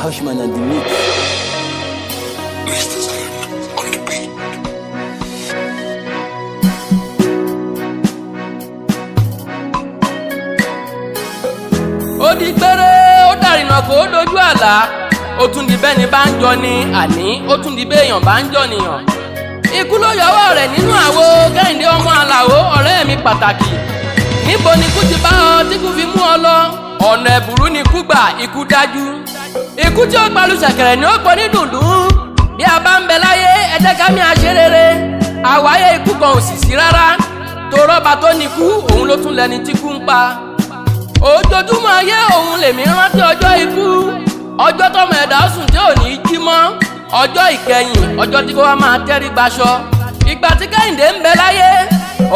Hushman and the mix. Mr. Zion on the beat. Ó di gbére ó dàrínà kó dojú àlá ó tún di bẹ́ni bá ń jọ ni àní ó tún di béèyàn bá ń jọ nìyàn. Ikú ló yọwọ́ rẹ̀ nínú àwo Kẹ́hìndé ọmọ Àlàó ọ̀rẹ́ mi pàtàkì. Níbo ni ikú ti bá ọ tí kú fi mú ọ lọ? Ọ̀nà ẹ̀bùrú ni ikú gbà, ikú dájú. Ikú tí ó palu ṣẹ̀kẹ̀rẹ̀ ni ó pọ̀ ní dùndún. Bí a bá ń bẹ láyé ẹ jẹ́ ká mi àṣẹ rere. Àwáyé ikú kan ò sì sí rárá. Torọ́ba tó ní ikú òun ló tún lẹni tí kú ń pa. Ojoojúmọ́ ayé òun lèmi rántí ọjọ́ ikú. Ọjọ́ tọ́mọ ẹ̀dá sùn tí ò ní jí mọ́. Ọjọ́ ìkẹyìn, ọjọ́ tí kò wá máa tẹ́rí gbaṣọ. Ìgbà tí Kẹ́hìndé ń bẹ láyé,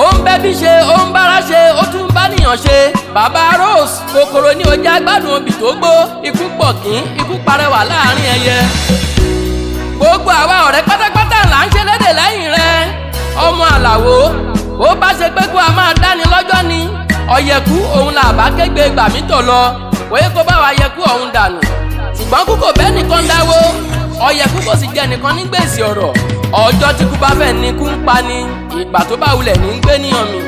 ó ń bẹ bí ṣe, ó ń bára ṣe, ó tún bá nìyàn ṣe. Bàbá Rose kòkòrò ní ọjà gbádùn obì tó gbó, ikú pọ̀ kín, ikú parẹ́wà láàrin ẹyẹ. Gbogbo àwa ọ̀rẹ́ pátápátá là ń ṣe lédè lẹ́yìn rẹ̀. Ọmọ Àlàó, ó bá ṣe pé kó a máa dáni lọ́jọ́ ni. Ọ̀yẹ̀kú òun là bá kégbe gbàmítọ̀ lọ, wòye kó bá wa yẹkú ọ̀hún dànù. Ṣùgbọ́n kú kò bẹ́ẹ̀ nìkan dáwó, ọ̀yẹ̀kú kò sì jẹ́ nìkan ní gbèsè ọ̀rọ̀. Ọjọ́ tí kú bá fẹ́ ní kú ń pa ni, ìgbà tó bá wulẹ̀ ní gbé níyàn mi.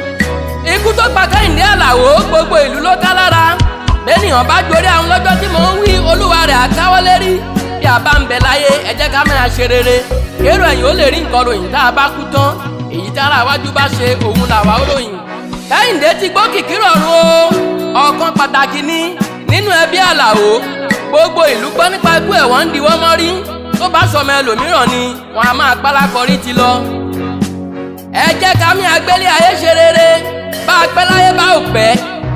Ikú tó pa Kẹ́hìndé Àlàó gbogbo ìlú ló ká lára. Bẹ́ẹ̀nìyàn bá jorí àwọn lọ́jọ́ tí mò ń wí olúwa rẹ̀ àkáwọ́ lérí. Bí a bá ń bẹ láyé ẹ jẹ́ ká máa ṣe rere. Kérò ẹ̀yìn ó lè rí nǹkan ròyìn tá a bá kú tán. Èyí tára iwájú bá ṣe òun làwa ó ròyìn. Kẹ́hìndé ti gbó kìkì rọrùn o. Ọ̀kan pàtàkì ni nínú ẹbí Àlàó. Gbogbo ìlú gbọ́ nípa ikú ẹ̀ wọ́n ń diwọ́ mọ́rí. Tó bá sọmọ ẹlòmíràn ni wọn a máa pálákọrí ti lọ. Ẹ jẹ́ ká mi àgbélé ayé ṣe rere. Bá a pẹ́ láyé bá ò pẹ́.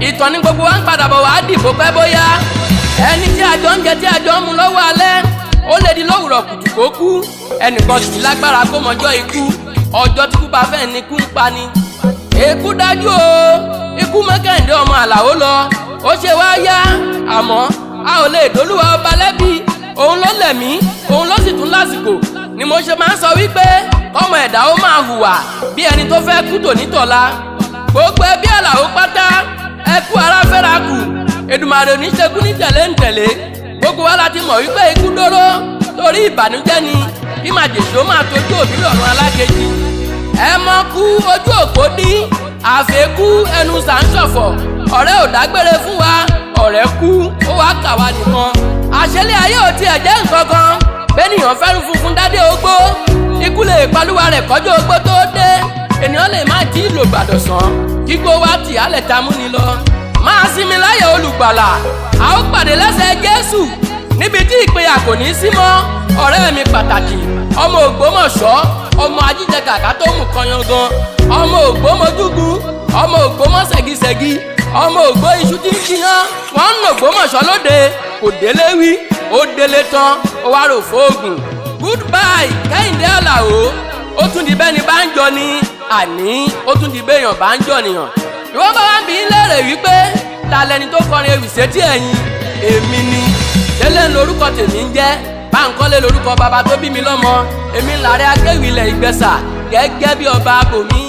Ìtàn ní gbogbo wa ń padà bọ̀ wá dìbò pẹ́ bóyá. Ẹni tí àjọ ń jẹ tí àjọ ń mu lọ́wọ́ alẹ́. Ó lè di lówùrọ̀ kùtù kó kú. Ẹnìkan sì lágbára kó mọjọ́ ikú. Ọjọ́ tí kú bá fẹ́ ní kú ń pa ni. Ikú dájú o. Ikú mọ́ Kẹ́hìndé ọmọ Àlàó lọ. Ó ṣe wá yá. Àmọ́ a ò lè dólúwa ọba lẹ́bi. Òun ló lẹ̀mí, òun ló sì tún lásìkò. Ni mo ṣe máa ń sọ wípé ọmọ ẹ̀dá ó máa hùwà bí ẹni tó fẹ́ kú tòní tọ̀la. Gbogbo ẹbí Àlàó pátá ẹ kú ara fẹ́ra kù. Èdùmàrè ò ní ṣekú ní tẹ̀lé ń tẹ̀lé. Gbogbo wa láti mọ̀ wípé ikú dóró torí ìbànújẹ́ ni kí màjèṣó máa tójú òbí lọ́rùn alákejì. Ẹ mọ kú ojú òpó dín àfẹ́kú ẹnu sàǹṣọ̀fọ̀. Ọ̀rẹ́ ò dágbére fún wa, ọ̀rẹ́ kú ó wá kà wá nìkan. Àṣẹlẹ̀ ayé ò tiẹ̀ jẹ́ nǹkan kan. Bẹ́nìyàn fẹ́ràn funfun dádé ogbó. Ikú lè palúwa rẹ̀ kọjọ́ ogbó tó dé. Ènìyàn lè má jí ìlò gbàdọ̀sán. Kíkó wá tì á lẹ̀ ta mú ni lọ. Máa sinmi láyé olùgbàlà. A ó pàdé lẹ́sẹ̀ Jésù. Níbi tí ìpínyà kò ní sí mọ́. Ọ̀rẹ́ mi pàtàkì. Ọmọ Ògbómọ̀ṣọ́. Ọmọ ajíjẹ kàkà tó mú kanyan gan. Ọmọ Ògbómọjúgun. Ọmọ Ògbómọ̀ṣẹ́gisẹ́gi. Ọmọ Ògbó iṣu tí ń jiyàn. Wọ́n ń nà Ògbómọ̀ṣọ́ lóde. Kò délé wí. Ó délé tán. Ó wá rò fóògùn. Goodbye Kẹ́hìndé Àlàó. Ó tún di bẹ́ni bá ń jọ ni. Àní ó tún di béèyàn bá ń jọ nìyàn. Ìwọ́n bá wá ń bi í léèrè wípé ta lẹni tó kọrin ewì sétí ẹ̀yin? Èmi ni. Délé lorúkọ tèmi ń jẹ́. Báńkọ́lé lorúkọ bàbá tó bí mi lọ́mọ. Èmi ń làárẹ̀ akéwì ilẹ̀ Ìgbẹ̀sà gẹ́gẹ́ bí ọba abòmí.